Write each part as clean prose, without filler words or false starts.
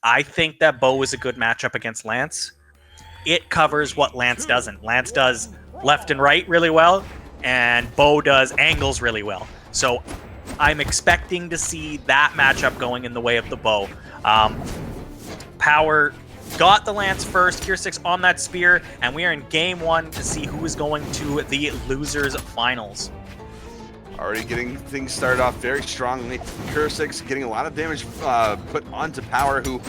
I think that Bo is a good matchup against Lance. It covers what Lance doesn't. Lance does left and right really well, and Bo does angles really well. So I'm expecting to see that matchup going in the way of the Bo. Powar got the Lance first, Kircix on that spear, and we are in game one to see who is going to the losers finals. Already getting things started off very strongly. Kircix getting a lot of damage put onto Powar, who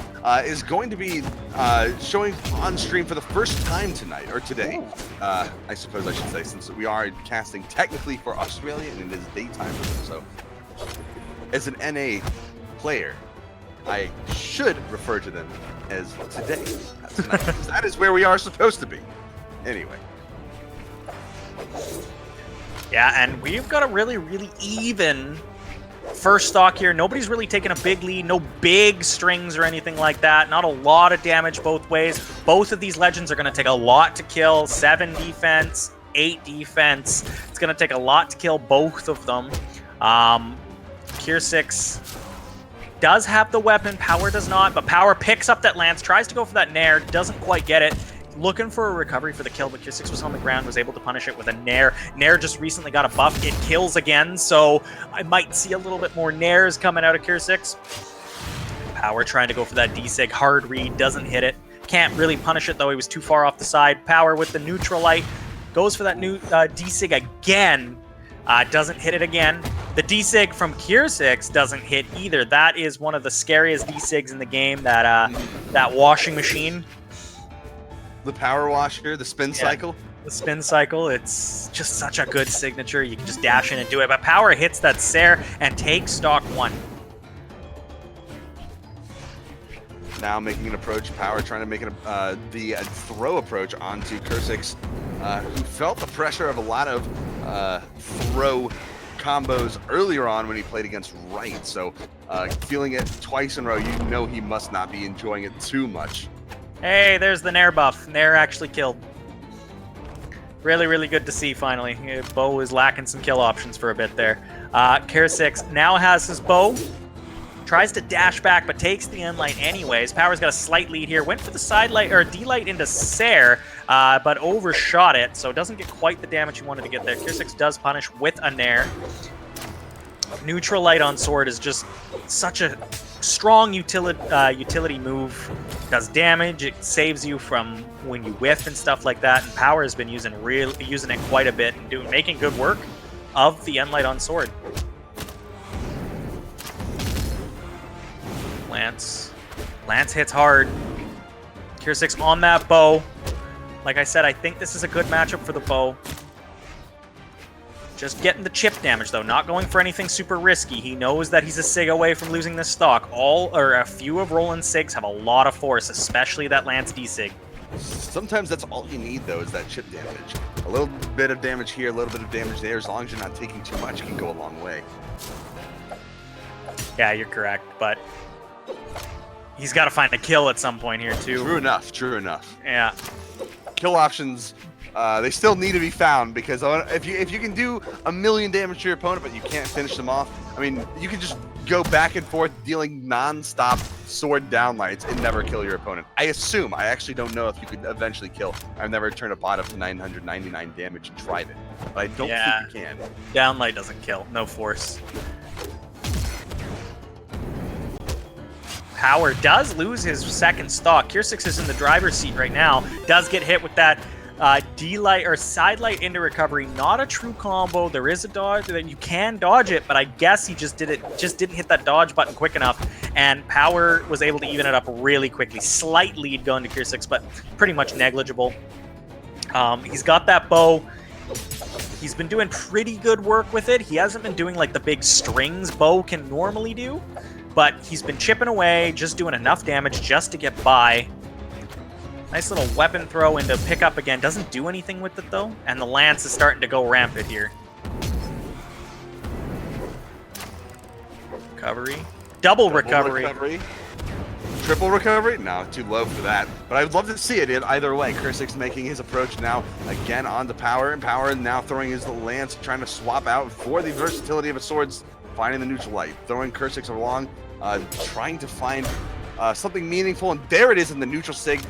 is going to be showing on stream for the first time tonight, or today, I suppose I should say, since we are casting technically for Australia and it is daytime for them. So, as an NA player, I should refer to them as today. That is where we are supposed to be. Anyway. Yeah, and we've got a really, really even first stock here. Nobody's really taken a big lead. No big strings or anything like that. Not a lot of damage both ways. Both of these legends are going to take a lot to kill. 7 defense, 8 defense. It's going to take a lot to kill both of them. Kircix does have the weapon. Powar does not, but Powar picks up that lance, tries to go for that nair, doesn't quite get it. Looking for a recovery for the kill, but Kircix was on the ground, was able to punish it with a nair. Nair just recently got a buff. It kills again, so I might see a little bit more nairs coming out of Kircix. Powar trying to go for that D-Sig. Hard read, doesn't hit it. Can't really punish it, though. He was too far off the side. Powar with the neutral light. Goes for that new D-Sig again. Doesn't hit it again. The D-Sig from Kircix doesn't hit either. That is one of the scariest D-Sigs in the game, that washing machine. The power washer, the spin cycle. The spin cycle, it's just such a good signature. You can just dash in and do it. But Powar hits that Sair and takes stock 1. Now making an approach, Powar trying to make the throw approach onto Kircix, who felt the pressure of a lot of throw combos earlier on when he played against Right. So feeling it twice in a row, you know he must not be enjoying it too much. Hey, there's the Nair buff. Nair actually killed. Really, really good to see, finally. Bo is lacking some kill options for a bit there. Kircix now has his bow. Tries to dash back, but takes the end light anyways. Powar's got a slight lead here. Went for the side light, or D-light into Sair, but overshot it, so doesn't get quite the damage he wanted to get there. Kircix does punish with a Nair. Neutral light on sword is just such a strong utility move. Does damage, it saves you from when you whiff and stuff like that, and Powar has been using it quite a bit and making good work of the end light on sword. Lance hits hard. Kircix on that bow. Like I said, I think this is a good matchup for the bow. Just getting the chip damage, though. Not going for anything super risky. He knows that he's a Sig away from losing this stock. A few of Roland's Sigs have a lot of force, especially that Lance D-Sig. Sometimes that's all you need, though, is that chip damage. A little bit of damage here, a little bit of damage there. As long as you're not taking too much, it can go a long way. Yeah, you're correct, but he's got to find a kill at some point here, too. True enough, true enough. Yeah. Kill options, they still need to be found, because if you can do a million damage to your opponent, but you can't finish them off, I mean, you can just go back and forth dealing non-stop sword downlights and never kill your opponent. I actually don't know if you could eventually kill. I've never turned a bot up to 999 damage and tried it, but I don't think you can. Downlight doesn't kill, no force. Powar does lose his second stock. Kircix is in the driver's seat right now. Does get hit with that D-light or side light into recovery. Not a true combo. There is a dodge that you can dodge it, but I guess he just didn't hit that dodge button quick enough. And Powar was able to even it up really quickly. Slight lead going to Kircix, but pretty much negligible. He's got that bow. He's been doing pretty good work with it. He hasn't been doing like the big strings bow can normally do. But he's been chipping away, just doing enough damage just to get by. Nice little weapon throw into pick up again. Doesn't do anything with it, though. And the lance is starting to go rampant here. Recovery. Double recovery. Triple recovery? No, too low for that. But I would love to see it in either way. Kircix making his approach now again onto Powar. And Powar now throwing his lance, trying to swap out for the versatility of a sword's finding the neutral light. Throwing Kircix along. Trying to find something meaningful, and there it is in the neutral sig,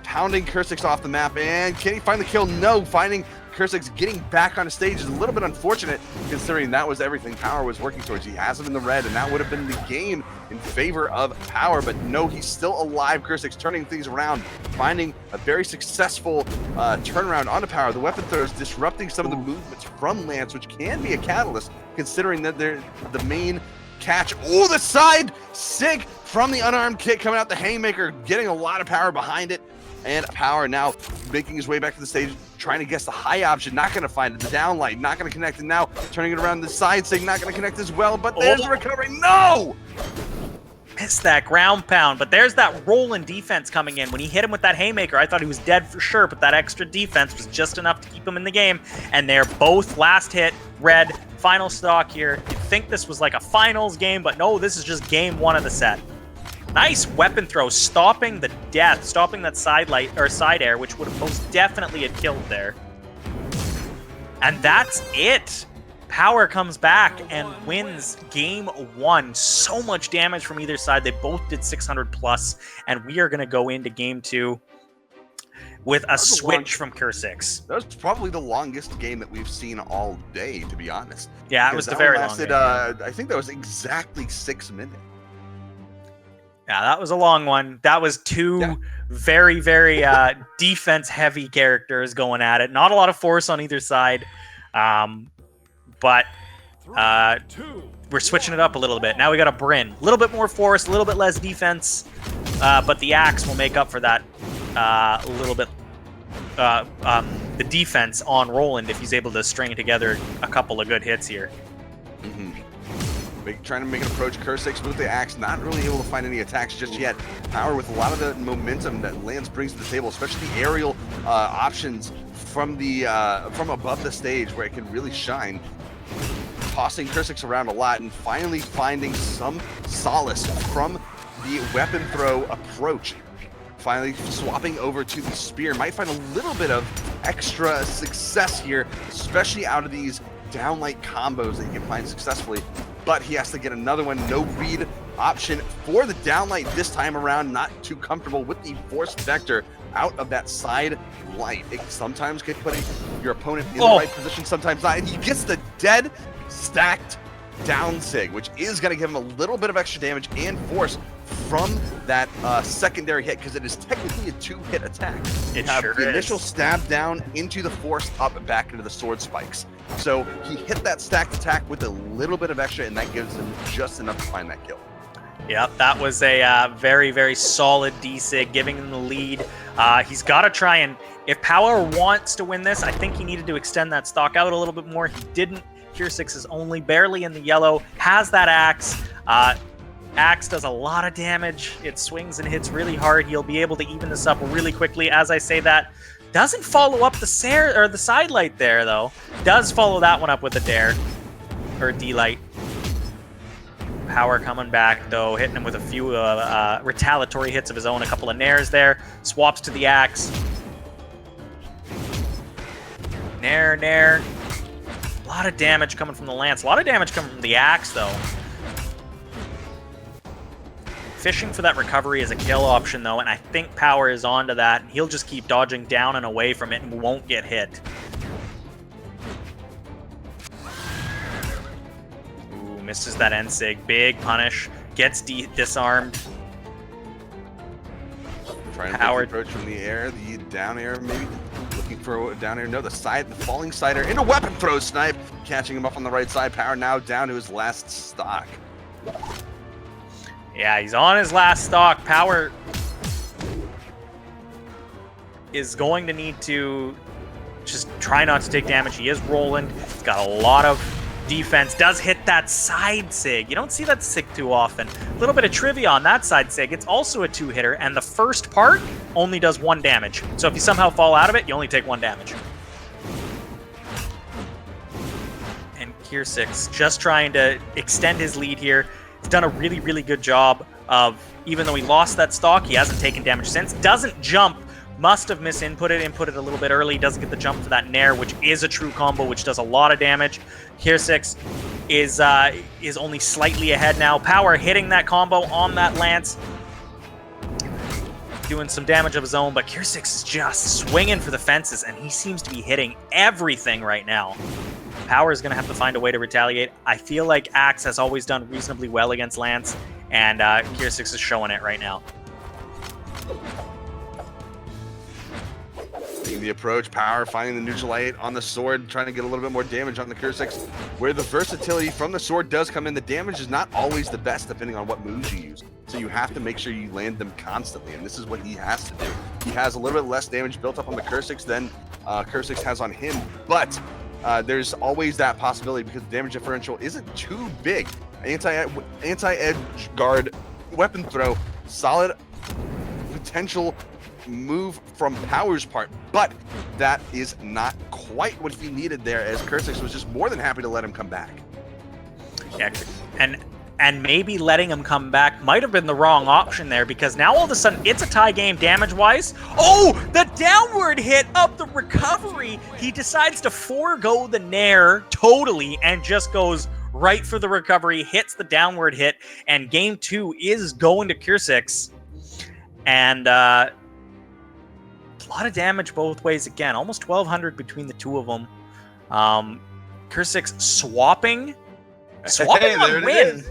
pounding Kircix off the map. And can he find the kill? No, finding Kircix getting back on the stage is a little bit unfortunate, considering that was everything Powar was working towards. He has him in the red, and that would have been the game in favor of Powar, but no, he's still alive. Kircix turning things around, finding a very successful turnaround onto Powar. The weapon throws disrupting some of the movements from Lance, which can be a catalyst, considering that they're the main catch. Oh, the side sig from the unarmed kick coming out, the haymaker getting a lot of power behind it, and Powar now making his way back to the stage, trying to guess the high option, not going to find it. The downlight, not going to connect, and now turning it around the side sig, not going to connect as well, but there's the recovery. No! Missed that ground pound, but there's that rolling defense coming in. When he hit him with that haymaker, I thought he was dead for sure, but that extra defense was just enough to keep him in the game, and they're both last hit, red, final stock here. You'd think this was like a finals game, but no, this is just game one of the set. Nice weapon throw, stopping the death, stopping that side air, which would have most definitely had killed there. And that's it. Powar comes back and wins game one. So much damage from either side. They both did 600 plus, and we are going to go into game two with a switch from Kircix. That was probably the longest game that we've seen all day, to be honest. Yeah, it was the very long game. I think that was exactly 6 minutes. Yeah, that was a long one. That was two very, very defense-heavy characters going at it. Not a lot of force on either side, but we're switching it up a little bit. Now we got a Bryn. A little bit more force, a little bit less defense, but the axe will make up for that a little bit. The defense on Roland if he's able to string together a couple of good hits here. Trying to make an approach. Kircix with the axe, not really able to find any attacks just yet. Powar with a lot of the momentum that Lance brings to the table, especially the aerial options from the from above the stage where it can really shine. Tossing Kircix around a lot and finally finding some solace from the weapon throw approach. Finally swapping over to the spear. Might find a little bit of extra success here, especially out of these downlight combos that you can find successfully. But he has to get another one. No read option for the downlight this time around. Not too comfortable with the force vector out of that side light. It sometimes can put your opponent in the right position, sometimes not. And he gets the dead stacked down sig, which is going to give him a little bit of extra damage and force from that secondary hit, because it is technically a 2-hit attack. It have sure the is. Initial stab down into the force up and back into the sword spikes. So he hit that stacked attack with a little bit of extra, and that gives him just enough to find that kill. Yep, that was a very, very solid D-Sig, giving him the lead. He's got to try and, if Powar wants to win this, I think he needed to extend that stock out a little bit more. He didn't. Kircix is only barely in the yellow, has that axe. Axe does a lot of damage. It swings and hits really hard. He'll be able to even this up really quickly. As I say that, doesn't follow up the side light there, though. Does follow that one up with a dare, or D-light. Powar coming back, though, hitting him with a few retaliatory hits of his own. A couple of nairs there. Swaps to the axe. Nair, nair. A lot of damage coming from the lance. A lot of damage coming from the axe, though. Fishing for that recovery is a kill option, though, and I think Powar is onto that. He'll just keep dodging down and away from it and won't get hit. Ooh, misses that end sig. Big punish. Gets disarmed. Trying to take the approach from the air, the down air maybe. Looking for a down air. No, the falling side air into weapon throw snipe. Catching him up on the right side. Powar now down to his last stock. Yeah, he's on his last stock. Powar is going to need to just try not to take damage. He is rolling. He's got a lot of defense. Does hit that side sig. You don't see that sig too often. A little bit of trivia on that side sig. It's also a 2-hitter, and the first part only does 1 damage. So if you somehow fall out of it, you only take 1 damage. And Kircix just trying to extend his lead here. He's done a really, really good job of, even though he lost that stock, he hasn't taken damage since. Doesn't jump. Must have inputted a little bit early. Doesn't get the jump for that nair, which is a true combo, which does a lot of damage. Kircix is only slightly ahead now. Powar hitting that combo on that lance. doing some damage of his own, but Kircix is just swinging for the fences, and he seems to be hitting everything right now. Powar is going to have to find a way to retaliate. I feel like Axe has always done reasonably well against Lance, and Kircix is showing it right now. Seeing the approach, Powar finding the neutral light on the sword, trying to get a little bit more damage on the Kircix. Where the versatility from the sword does come in, the damage is not always the best depending on what moves you use. So you have to make sure you land them constantly, and this is what he has to do. He has a little bit less damage built up on the Kircix than Kircix has on him, but there's always that possibility because the damage differential isn't too big. Anti-edge guard, weapon throw, solid potential move from Powar's part, but that is not quite what he needed there, as Kircix was just more than happy to let him come back. Yeah, and maybe letting him come back might have been the wrong option there, because now all of a sudden it's a tie game damage-wise. Oh, the downward hit of the recovery. He decides to forego the nair totally and just goes right for the recovery, hits the downward hit, and game 2 is going to Kircix. And a lot of damage both ways again, almost 1,200 between the two of them. Kircix swapping on win.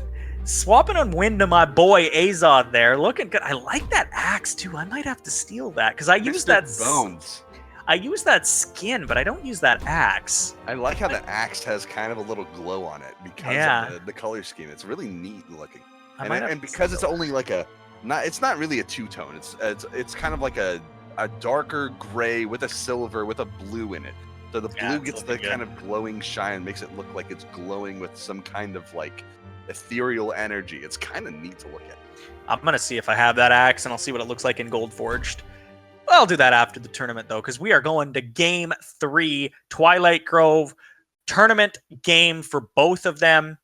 Swapping on win to my boy Azoth there. Looking good. I like that axe too. I might have to steal that because I use that bones. I use that skin, but I don't use that axe. I like how the axe has kind of a little glow on it because of the color scheme. It's really neat looking. And because it's only like it's not really a two-tone. It's kind of like a darker gray with a silver with a blue in it. So the blue gets the kind of glowing shine, makes it look like it's glowing with some kind of like ethereal energy. It's kind of neat to look at. I'm gonna see if I have that axe, and I'll see what it looks like in Gold Forged. I'll do that after the tournament though, because we are going to game 3, Twilight Grove tournament game for both of them.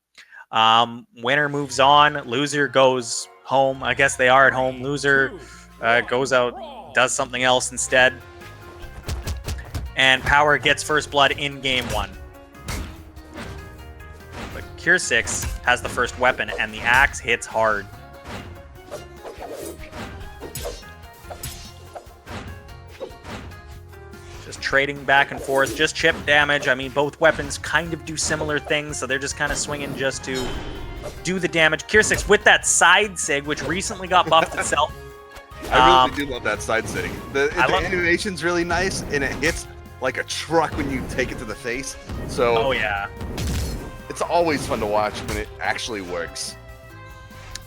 Winner moves on, loser goes home. I guess they are at home. Loser goes out, does something else instead. And Powar gets first blood in game 1. But Kircix has the first weapon, and the axe hits hard. Just trading back and forth, just chip damage. I mean, both weapons kind of do similar things, so they're just kind of swinging just to do the damage. Kircix with that side sig, which recently got buffed itself. I really do love that side sitting. The animation's really nice, and it hits like a truck when you take it to the face. So oh yeah, it's always fun to watch when it actually works.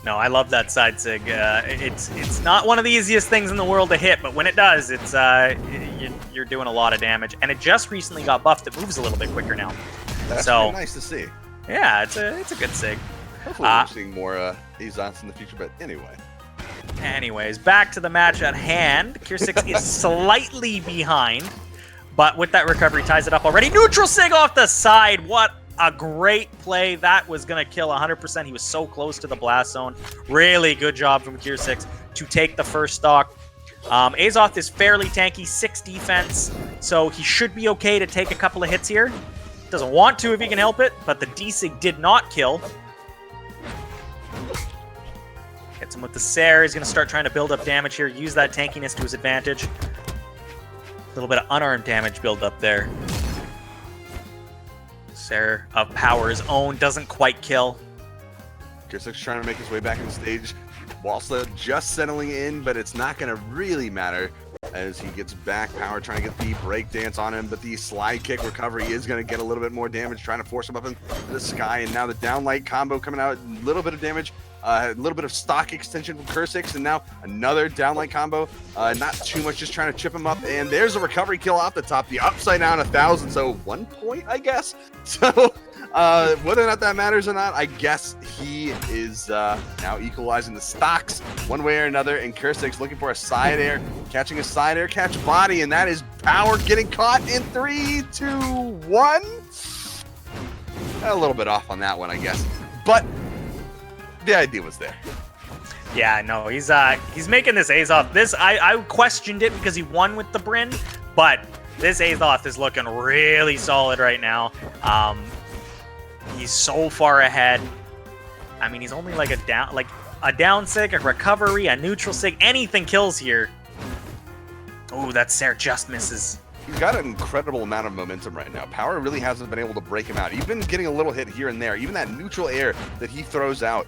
No, I love that side sig. It's not one of the easiest things in the world to hit, but when it does, it's you're doing a lot of damage. And it just recently got buffed. It moves a little bit quicker now. That's really nice to see. Yeah, it's a good sig. Hopefully we're seeing more Azoths in the future, but anyway. Anyways, back to the match at hand. Kircix is slightly behind, but with that recovery, ties it up already. Neutral sig off the side. What a great play. That was going to kill 100%. He was so close to the blast zone. Really good job from Kircix to take the first stock. Azoth is fairly tanky, 6 defense, so he should be okay to take a couple of hits here. Doesn't want to if he can help it, but the D-Sig did not kill. Hits him with the Sair. He's going to start trying to build up damage here, use that tankiness to his advantage. A little bit of unarmed damage build up there. Sair of Powar's own doesn't quite kill. Kircix trying to make his way back in the stage. Walsla just settling in, but it's not going to really matter as he gets back. Powar trying to get the breakdance on him, but the slide kick recovery is going to get a little bit more damage, trying to force him up into the sky. And now the downlight combo coming out, a little bit of damage. A little bit of stock extension from Kircix, and now another downlight combo. Not too much, just trying to chip him up. And there's a recovery kill off the top. The upside down 1,000, so 1 point, I guess. So whether or not that matters or not, I guess he is now equalizing the stocks one way or another. And Kircix looking for a side air, catching a side air, catch body, and that is Powar getting caught in 3, 2, 1. A little bit off on that one, I guess. But the idea was there. Yeah, no, he's making this Azoth. I questioned it because he won with the Bryn, but this Azoth is looking really solid right now. He's so far ahead. I mean, he's only like a down sig, a recovery, a neutral sig, anything kills here. Oh, that Sarah just misses. He's got an incredible amount of momentum right now. Power really hasn't been able to break him out. Even getting a little hit here and there, even that neutral air that he throws out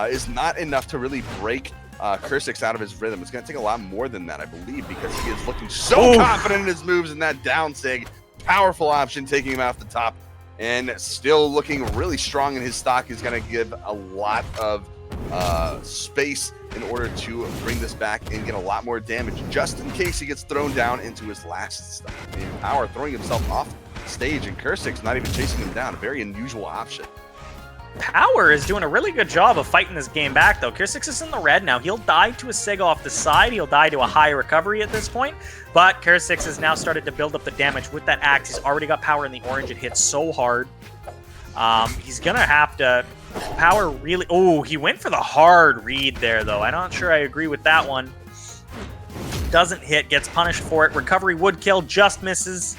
is not enough to really break Kircix out of his rhythm. It's going to take a lot more than that, I believe, because he is looking so confident in his moves in that down sig. Powerful option, taking him off the top, and still looking really strong in his stock. Is going to give a lot of space in order to bring this back and get a lot more damage, just in case he gets thrown down into his last stock. I mean, Power throwing himself off stage, and Kircix not even chasing him down. A very unusual option. Power is doing a really good job of fighting this game back, though. Kircix is in the red now. He'll die to a sig off the side. He'll die to a high recovery at this point. But Kircix has now started to build up the damage with that axe. He's already got Power in the orange. It hits so hard. He's going to have to... Power really... Oh, he went for the hard read there, though. I'm not sure I agree with that one. Doesn't hit. Gets punished for it. Recovery would kill. Just misses.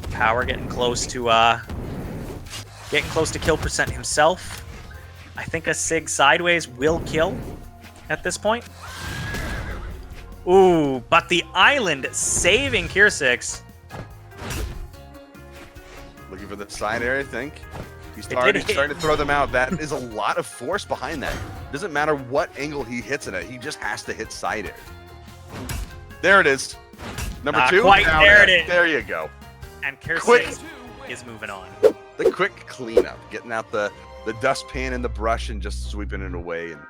Power getting close to... Getting close to kill percent himself. I think a sig sideways will kill at this point. Ooh, but the island saving Kircix. Looking for the side air, I think. He's starting to throw them out. That is a lot of force behind that. Doesn't matter what angle he hits it at. He just has to hit side air. There it is. Number two. Quite there it is. There you go. And Kircix is moving on. The quick cleanup, getting out the dustpan and the brush and just sweeping it away. And